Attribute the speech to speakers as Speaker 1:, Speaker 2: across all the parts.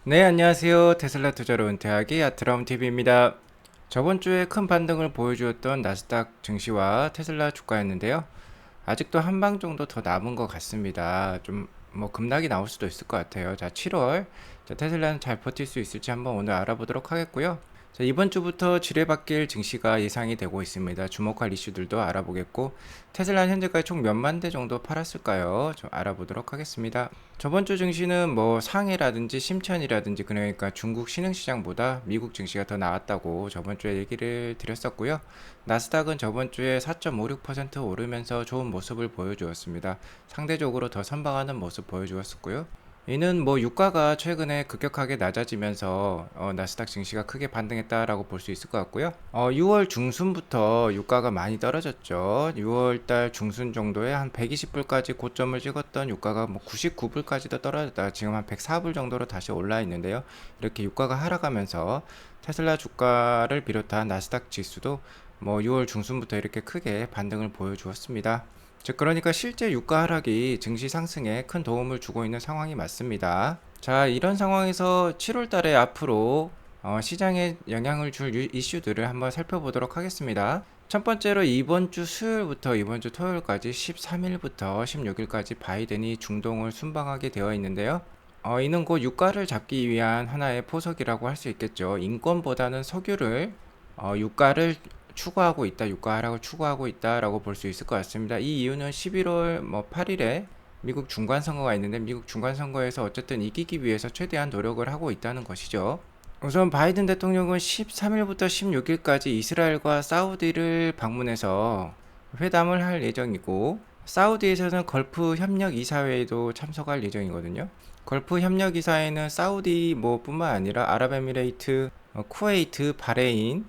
Speaker 1: 네, 안녕하세요. 테슬라 투자로 은퇴하기 아트라움TV입니다. 저번 주에 큰 반등을 보여주었던 나스닥 증시와 테슬라 주가였는데요. 아직도 한 방 정도 더 남은 것 같습니다. 좀 뭐 급락이 나올 수도 있을 것 같아요. 자, 7월 테슬라는 잘 버틸 수 있을지 한번 오늘 알아보도록 하겠고요. 자, 이번 주부터 지뢰받길 증시가 예상이 되고 있습니다. 주목할 이슈들도 알아보겠고, 테슬라는 현재까지 총 몇만 대 정도 팔았을까요? 좀 알아보도록 하겠습니다. 저번 주 증시는 뭐 상해라든지 심천이라든지, 그러니까 중국 신흥시장보다 미국 증시가 더 나았다고 저번 주에 얘기를 드렸었고요. 나스닥은 저번 주에 4.56% 오르면서 좋은 모습을 보여주었습니다. 상대적으로 더 선방하는 모습 보여주었었고요. 이는 뭐 유가가 최근에 급격하게 낮아지면서 나스닥 증시가 크게 반등했다라고 볼 수 있을 것 같고요. 6월 중순부터 유가가 많이 떨어졌죠. 6월 달 중순 정도에 한 120불까지 고점을 찍었던 유가가 뭐 99불까지도 떨어졌다. 지금 한 104불 정도로 다시 올라 있는데요. 이렇게 유가가 하락하면서 테슬라 주가를 비롯한 나스닥 지수도 뭐 6월 중순부터 이렇게 크게 반등을 보여주었습니다. 즉 그러니까 실제 유가 하락이 증시 상승에 큰 도움을 주고 있는 상황이 맞습니다. 자, 이런 상황에서 7월 달에 앞으로 시장에 영향을 줄 이슈들을 한번 살펴보도록 하겠습니다. 첫 번째로 이번 주 수요일부터 이번 주 토요일까지 13일부터 16일까지 바이든이 중동을 순방하게 되어 있는데요. 이는 곧 유가를 잡기 위한 하나의 포석이라고 할 수 있겠죠. 인권보다는 석유를 유가를 추구하고 있다, 유가 하락을 추구하고 있다라고 볼 수 있을 것 같습니다. 이 이유는 11월 8일에 미국 중간 선거가 있는데 미국 중간 선거에서 어쨌든 이기기 위해서 최대한 노력을 하고 있다는 것이죠. 우선 바이든 대통령은 13일부터 16일까지 이스라엘과 사우디를 방문해서 회담을 할 예정이고, 사우디에서는 걸프 협력 이사회에도 참석할 예정이거든요. 걸프 협력 이사회는 사우디 뭐 뿐만 아니라 아랍에미레이트, 쿠웨이트, 바레인,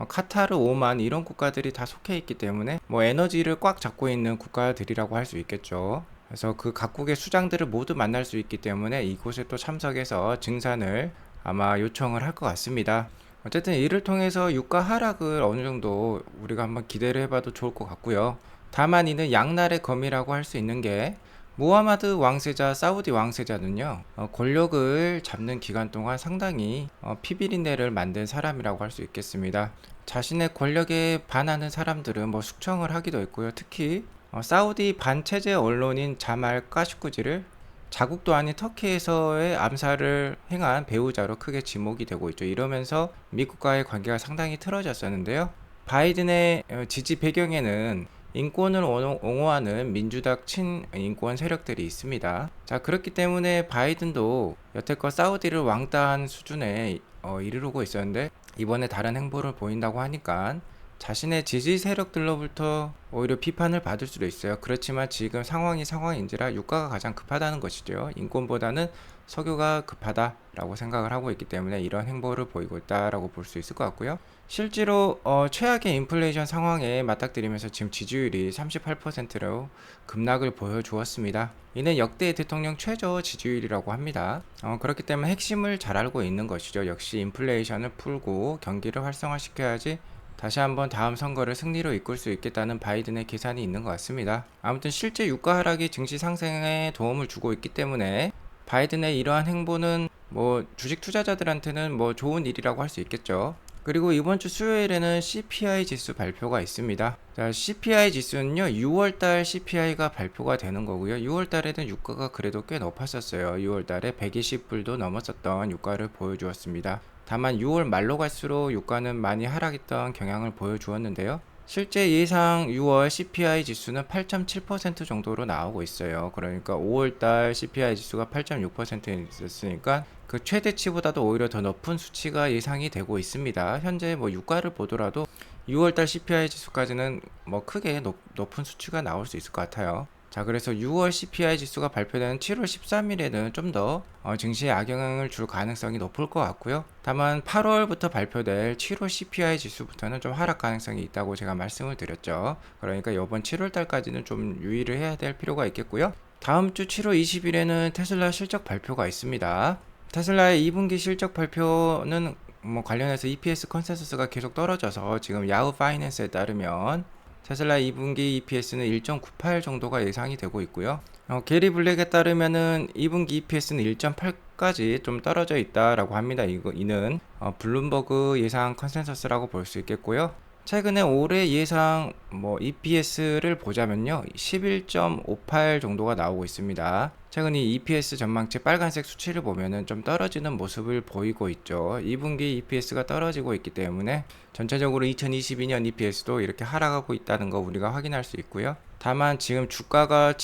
Speaker 1: 카타르, 오만 이런 국가들이 다 속해 있기 때문에 뭐 에너지를 꽉 잡고 있는 국가들이라고 할 수 있겠죠. 그래서 그 각국의 수장들을 모두 만날 수 있기 때문에 이곳에 또 참석해서 증산을 아마 요청을 할 것 같습니다. 어쨌든 이를 통해서 유가 하락을 어느 정도 우리가 한번 기대를 해봐도 좋을 것 같고요. 다만 이는 양날의 검이라고 할 수 있는 게, 무하마드 왕세자, 사우디 왕세자는요, 권력을 잡는 기간 동안 상당히 피비린내를 만든 사람이라고 할 수 있겠습니다. 자신의 권력에 반하는 사람들은 뭐 숙청을 하기도 했고요. 특히 사우디 반체제 언론인 자말 까슈쿠지를 자국도 아닌 터키에서의 암살을 행한 배우자로 크게 지목이 되고 있죠. 이러면서 미국과의 관계가 상당히 틀어졌었는데요. 바이든의 지지 배경에는 인권을 옹호하는 민주당 친인권 세력들이 있습니다. 자, 그렇기 때문에 바이든도 여태껏 사우디를 왕따한 수준에 이르르고 있었는데, 이번에 다른 행보를 보인다고 하니까 자신의 지지 세력들로부터 오히려 비판을 받을 수도 있어요. 그렇지만 지금 상황이 상황인지라 유가가 가장 급하다는 것이죠. 인권보다는 석유가 급하다라고 생각을 하고 있기 때문에 이런 행보를 보이고 있다라고 볼 수 있을 것 같고요. 실제로 최악의 인플레이션 상황에 맞닥뜨리면서 지금 지지율이 38%로 급락을 보여주었습니다. 이는 역대 대통령 최저 지지율이라고 합니다. 그렇기 때문에 핵심을 잘 알고 있는 것이죠. 역시 인플레이션을 풀고 경기를 활성화시켜야지 다시 한번 다음 선거를 승리로 이끌 수 있겠다는 바이든의 계산이 있는 것 같습니다. 아무튼 실제 유가 하락이 증시 상승에 도움을 주고 있기 때문에 바이든의 이러한 행보는 뭐 주식 투자자들한테는 뭐 좋은 일이라고 할 수 있겠죠. 그리고 이번 주 수요일에는 CPI 지수 발표가 있습니다. 자, CPI 지수는요, 6월달 CPI가 발표가 되는 거고요. 6월달에는 유가가 그래도 꽤 높았었어요. 6월달에 120불도 넘었었던 유가를 보여주었습니다. 다만 6월 말로 갈수록 유가는 많이 하락했던 경향을 보여주었는데요. 실제 예상 6월 CPI 지수는 8.7% 정도로 나오고 있어요. 그러니까 5월달 CPI 지수가 8.6%였으니까 그 최대치보다도 오히려 더 높은 수치가 예상이 되고 있습니다. 현재 뭐 유가를 보더라도 6월달 CPI 지수까지는 뭐 크게 높은 수치가 나올 수 있을 것 같아요. 자, 그래서 6월 CPI 지수가 발표되는 7월 13일에는 좀 더 증시에 악영향을 줄 가능성이 높을 것 같고요. 다만 8월부터 발표될 7월 CPI 지수부터는 좀 하락 가능성이 있다고 제가 말씀을 드렸죠. 그러니까 이번 7월 달까지는 좀 유의를 해야 될 필요가 있겠고요. 다음 주 7월 20일에는 테슬라 실적 발표가 있습니다. 테슬라의 2분기 실적 발표는 뭐 관련해서 EPS 컨센서스가 계속 떨어져서 지금 야후 파이낸스에 따르면 테슬라 2분기 EPS는 1.98 정도가 예상이 되고 있고요. 게리 블랙에 따르면은 2분기 EPS는 1.8 10까지 좀 떨어져 있다라고 합니다. 이는 블룸버그 예상 컨센서스라고 볼 수 있겠고요. 최근에 올해 예상 EPS를 보자면요, 11.58 정도가 나오고 있습니다. 최근 이 EPS 전망치 빨간색 수치를 보면은 좀 떨어지는 모습을 보이고 있죠. 2분기 EPS가 떨어지고 있기 때문에 전체적으로 2022년 EPS도 이렇게 하락하고 있다는 거 우리가 확인할 수 있고요. 다만 지금 주가가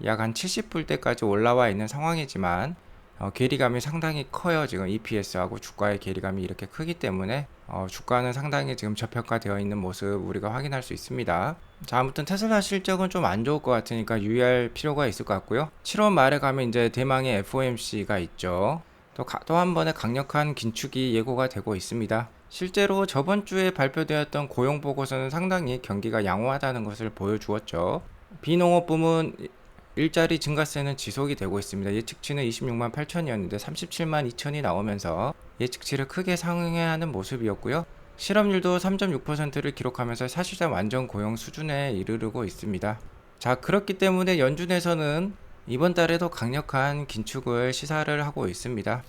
Speaker 1: 약 한 70불대까지 올라와 있는 상황이지만 괴리감이 상당히 커요. 지금 EPS하고 주가의 괴리감이 이렇게 크기 때문에 주가는 상당히 지금 저평가되어 있는 모습 우리가 확인할 수 있습니다. 자, 아무튼 테슬라 실적은 좀 안 좋을 것 같으니까 유의할 필요가 있을 것 같고요. 7월 말에 가면 이제 대망의 FOMC가 있죠. 또 한 번의 강력한 긴축이 예고가 되고 있습니다. 실제로 저번 주에 발표되었던 고용 보고서는 상당히 경기가 양호하다는 것을 보여주었죠. 비농업 부문 일자리 증가세는 지속이 되고 있습니다. 예측치는 26만 8천이었는데 37만 2천이 나오면서 예측치를 크게 상회하는 모습이었고요. 실업률도 3.6%를 기록하면서 사실상 완전 고용 수준에 이르르고 있습니다. 자, 그렇기 때문에 연준에서는 이번 달에도 강력한 긴축을 시사를 하고 있습니다.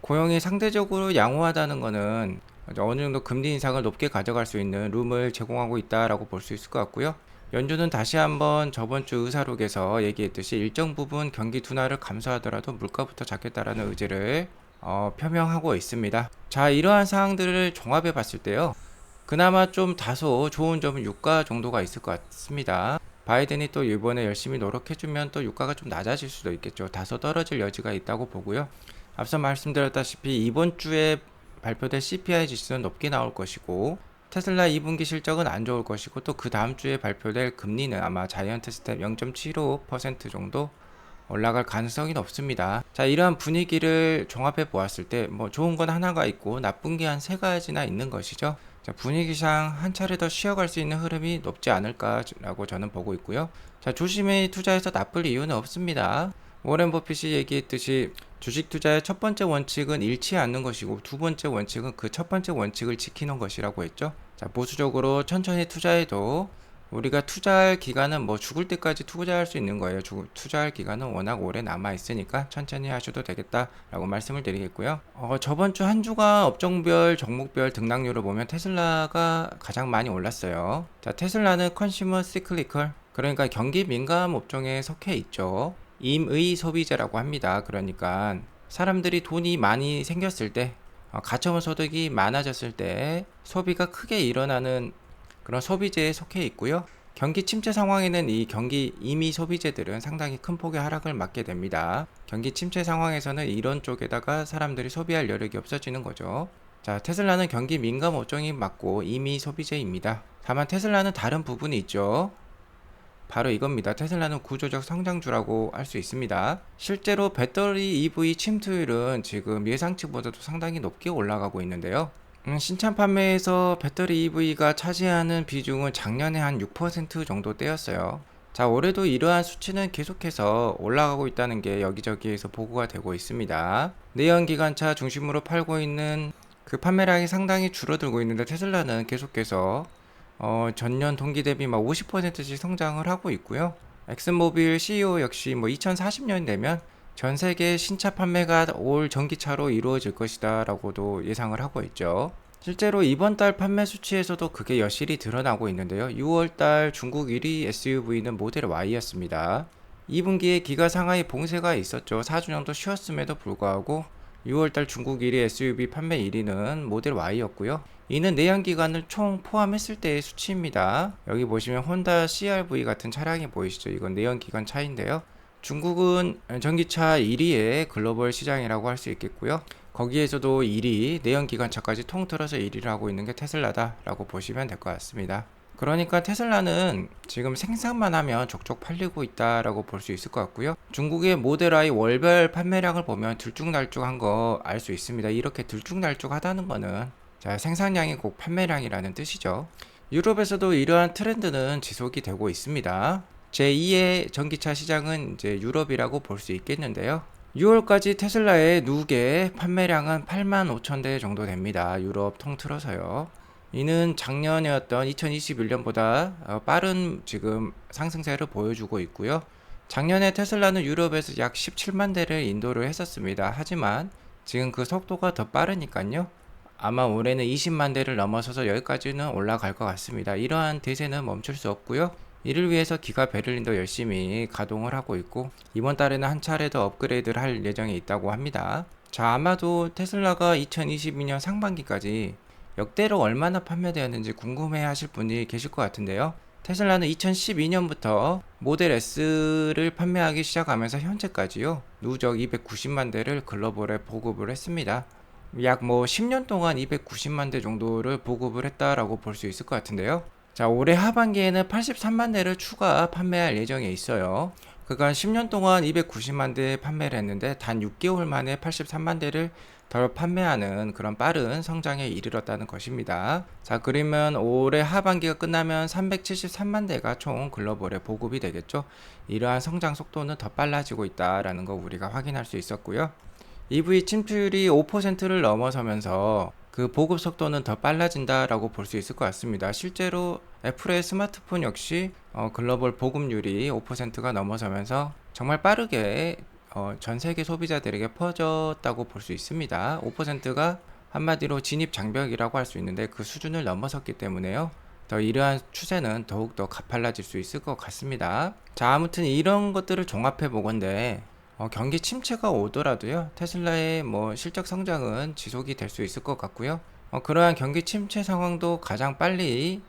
Speaker 1: 고용이 상대적으로 양호하다는 것은 어느 정도 금리 인상을 높게 가져갈 수 있는 룸을 제공하고 있다라고 볼 수 있을 것 같고요. 연준은 다시 한번 저번 주 의사록에서 얘기했듯이 일정 부분 경기 둔화를 감소하더라도 물가부터 잡겠다라는 의지를 표명하고 있습니다. 자, 이러한 사항들을 종합해 봤을 때요, 그나마 좀 다소 좋은 점은 유가 정도가 있을 것 같습니다. 바이든이 또 이번에 열심히 노력해주면 또 유가가 좀 낮아질 수도 있겠죠. 다소 떨어질 여지가 있다고 보고요. 앞서 말씀드렸다시피 이번 주에 발표될 CPI 지수는 높게 나올 것이고, 테슬라 2분기 실적은 안 좋을 것이고, 또 그 다음 주에 발표될 금리는 아마 자이언트 스텝 0.75% 정도 올라갈 가능성이 높습니다. 자, 이러한 분위기를 종합해 보았을 때 좋은 건 하나가 있고 나쁜 게 한 세 가지나 있는 것이죠. 자, 분위기상 한 차례 더 쉬어갈 수 있는 흐름이 높지 않을까라고 저는 보고 있고요. 자, 조심히 투자해서 나쁠 이유는 없습니다. 워렌 버핏이 얘기했듯이 주식 투자의 첫 번째 원칙은 잃지 않는 것이고, 두 번째 원칙은 그 첫 번째 원칙을 지키는 것이라고 했죠. 자, 보수적으로 천천히 투자해도 우리가 투자할 기간은 죽을 때까지 투자할 수 있는 거예요. 투자할 기간은 워낙 오래 남아 있으니까 천천히 하셔도 되겠다라고 말씀을 드리겠고요. 저번 주 한 주가 업종별 종목별 등락률을 보면 테슬라가 가장 많이 올랐어요. 자, 테슬라는 컨슈머 시클리컬, 그러니까 경기 민감 업종에 속해 있죠. 임의 소비재라고 합니다. 그러니까 사람들이 돈이 많이 생겼을 때, 가처분 소득이 많아졌을 때 소비가 크게 일어나는 그런 소비재에 속해 있고요. 경기 침체 상황에는 이 경기 임의 소비재들은 상당히 큰 폭의 하락을 맞게 됩니다. 경기 침체 상황에서는 이런 쪽에다가 사람들이 소비할 여력이 없어지는 거죠. 자, 테슬라는 경기 민감 업종이 맞고 임의 소비재입니다. 다만 테슬라는 다른 부분이 있죠. 바로 이겁니다. 테슬라는 구조적 성장주라고 할 수 있습니다. 실제로 배터리 EV 침투율은 지금 예상치보다도 상당히 높게 올라가고 있는데요. 신차 판매에서 배터리 EV가 차지하는 비중은 작년에 한 6% 정도 떼었어요. 자, 올해도 이러한 수치는 계속해서 올라가고 있다는 게 여기저기에서 보고가 되고 있습니다. 내연기관차 중심으로 팔고 있는 그 판매량이 상당히 줄어들고 있는데, 테슬라는 계속해서 전년 동기 대비 50%씩 성장을 하고 있고요. 엑슨모빌 CEO 역시 2040년 되면 전 세계 신차 판매가 올 전기차로 이루어질 것이다 라고도 예상을 하고 있죠. 실제로 이번 달 판매 수치에서도 그게 여실히 드러나고 있는데요. 6월달 중국 1위 SUV는 모델 Y였습니다. 2분기에 기가 상하이 봉쇄가 있었죠. 4주년도 쉬었음에도 불구하고 6월달 중국 1위 SUV 판매 1위는 모델 Y였고요. 이는 내연기관을 총 포함했을 때의 수치입니다. 여기 보시면 혼다 CR-V 같은 차량이 보이시죠? 이건 내연기관 차인데요. 중국은 전기차 1위의 글로벌 시장이라고 할 수 있겠고요. 거기에서도 1위, 내연기관차까지 통틀어서 1위를 하고 있는 게 테슬라다라고 보시면 될 것 같습니다. 그러니까 테슬라는 지금 생산만 하면 족족 팔리고 있다라고 볼 수 있을 것 같고요. 중국의 모델 Y 월별 판매량을 보면 들쭉날쭉한 거 알 수 있습니다. 이렇게 들쭉날쭉하다는 거는 생산량이 곧 판매량이라는 뜻이죠. 유럽에서도 이러한 트렌드는 지속이 되고 있습니다. 제2의 전기차 시장은 이제 유럽이라고 볼 수 있겠는데요. 6월까지 테슬라의 누계 판매량은 85,000대 정도 됩니다. 유럽 통틀어서요. 이는 작년이었던 2021년보다 빠른 지금 상승세를 보여주고 있고요. 작년에 테슬라는 유럽에서 약 17만 대를 인도를 했었습니다. 하지만 지금 그 속도가 더 빠르니까요. 아마 올해는 20만 대를 넘어서서 여기까지는 올라갈 것 같습니다. 이러한 대세는 멈출 수 없고요. 이를 위해서 기가 베를린도 열심히 가동을 하고 있고 이번 달에는 한 차례 더 업그레이드를 할 예정에 있다고 합니다. 자, 아마도 테슬라가 2022년 상반기까지 역대로 얼마나 판매되었는지 궁금해 하실 분이 계실 것 같은데요. 테슬라는 2012년부터 모델 S를 판매하기 시작하면서 현재까지요. 누적 290만 대를 글로벌에 보급을 했습니다. 약 10년 동안 290만 대 정도를 보급을 했다라고 볼 수 있을 것 같은데요. 자, 올해 하반기에는 83만 대를 추가 판매할 예정에 있어요. 그간 10년 동안 290만 대 판매를 했는데 단 6개월 만에 83만 대를 더 판매하는 그런 빠른 성장에 이르렀다는 것입니다. 자, 그러면 올해 하반기가 끝나면 373만 대가 총 글로벌에 보급이 되겠죠. 이러한 성장 속도는 더 빨라지고 있다라는 거 우리가 확인할 수 있었고요. EV 침투율이 5%를 넘어서면서 그 보급 속도는 더 빨라진다라고 볼 수 있을 것 같습니다. 실제로 애플의 스마트폰 역시 글로벌 보급률이 5%가 넘어서면서 정말 빠르게 전 세계 소비자들에게 퍼졌다고 볼 수 있습니다. 5%가 한마디로 진입 장벽이라고 할 수 있는데 그 수준을 넘어섰기 때문에요. 더 이러한 추세는 더욱더 가팔라질 수 있을 것 같습니다. 자, 아무튼 이런 것들을 종합해 보건데 경기 침체가 오더라도요, 테슬라의 실적 성장은 지속이 될 수 있을 것 같고요. 그러한 경기 침체 상황도 가장 빨리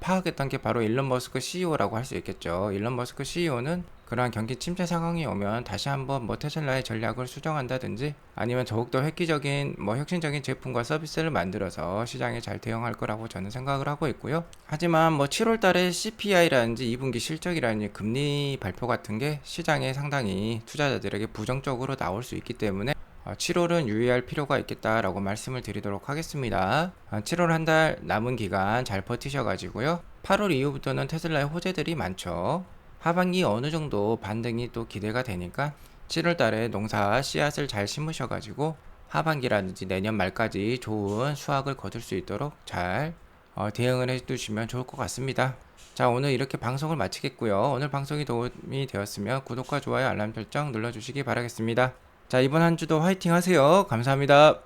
Speaker 1: 파악했던 게 바로 일론 머스크 CEO라고 할 수 있겠죠. 일론 머스크 CEO는 그러한 경기 침체 상황이 오면 다시 한번 테슬라의 전략을 수정한다든지 아니면 더욱더 획기적인 혁신적인 제품과 서비스를 만들어서 시장에 잘 대응할 거라고 저는 생각을 하고 있고요. 하지만 7월 달에 CPI라든지 2분기 실적이라든지 금리 발표 같은 게 시장에 상당히 투자자들에게 부정적으로 나올 수 있기 때문에 7월은 유의할 필요가 있겠다라고 말씀을 드리도록 하겠습니다. 7월 한 달 남은 기간 잘 버티셔가지고요. 8월 이후부터는 테슬라의 호재들이 많죠. 하반기 어느 정도 반등이 또 기대가 되니까 7월 달에 농사 씨앗을 잘 심으셔가지고 하반기라든지 내년 말까지 좋은 수확을 거둘 수 있도록 잘 대응을 해두시면 좋을 것 같습니다. 자, 오늘 이렇게 방송을 마치겠고요. 오늘 방송이 도움이 되었으면 구독과 좋아요 알람 설정 눌러주시기 바라겠습니다. 자, 이번 한 주도 화이팅 하세요. 감사합니다.